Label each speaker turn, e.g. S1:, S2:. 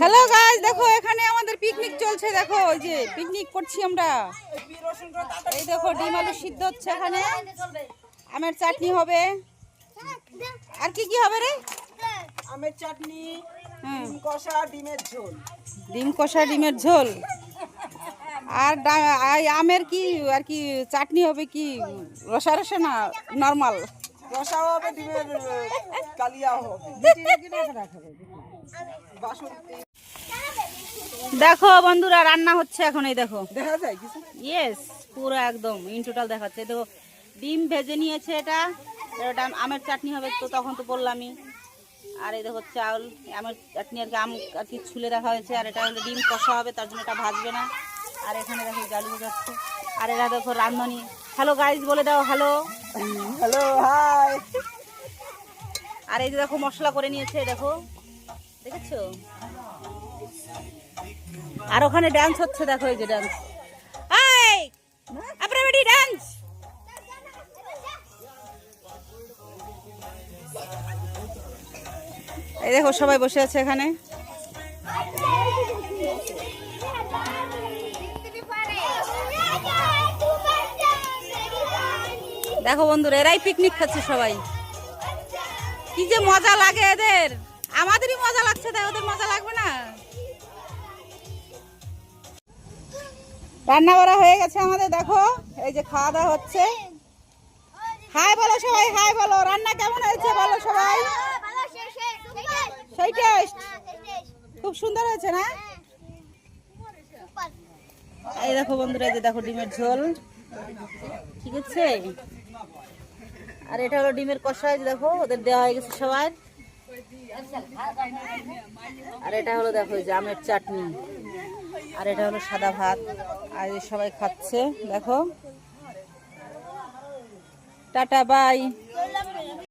S1: Hello guys, দেখো এখানে আমাদের পিকনিক চলছে। দেখো ওই যে পিকনিক করছি আমরা। এই দেখো ডিম আলু সিদ্ধ হচ্ছে, এখানে আমের চাটনি হবে। আর কি কি হবে রে?
S2: আমের চাটনি, ডিম কষা, ডিমের ঝোল।
S1: ডিম কষা, ডিমের ঝোল। আর আমের কি আর কি চাটনি হবে? কি রসা রসা না নরমাল?
S2: রসাও হবে, ডিমের কালিয়াও হবে।
S1: দেখো বন্ধুরা, রান্না হচ্ছে এখন। এই দেখো,
S2: দেখা যায় কিছু?
S1: ইয়েস, পুরো একদম ইন টোটাল দেখাচ্ছে। দেখো ডিম ভেজে নিয়েছে, এটা আমের চাটনি হবে, তো তখন তো বললামই। আর এই দেখো চাউল, আমের চাটনি আর কি, আম আর কি ছুলে রাখা হয়েছে। আর এটা হলো ডিম কষা হবে, তার জন্য এটা ভাজবে না। আর এখানে দেখো জালু যাচ্ছে। আর এরা দেখো রান্ধনি। হ্যালো গাইজ বলে দাও, হ্যালো।
S2: Hello, high.
S1: আর এই যে দেখো মশলা করে নিয়েছে, দেখো দেখেছো। আর ওখানে ডান্স হচ্ছে, দেখো এই যে ডান্স। এই আপনারা ডান্স। এই দেখো সবাই বসে আছে এখানে। দেখো বন্ধুরা, এরাই পিকনিক খাচ্ছে সবাই। কি যে মজা লাগে এদের, আমাদেরই মজা লাগছে, তাই ওদের মজা লাগবে না? রান্না করা হয়ে গেছে আমাদের। দেখো এই যে খাওয়া দাওয়া হচ্ছে। হাই বলো সবাই, হাই বলো। রান্না কেমন হয়েছে বলো সবাই। সেই টেস্ট, খুব সুন্দর হয়েছে না? এই দেখো বন্ধুরা, এই যে দেখো ডিমের ঝোল, ঠিক আছে। আর এটা হলো ডিমের কষা, দেখো ওদের দেওয়া হয়ে গেছে সবার। আর এটা হলো দেখো এই যে আমের চাটনি। আর এটা হলো সাদা ভাত। আর সবাই খাচ্ছে, দেখো। Tata bye.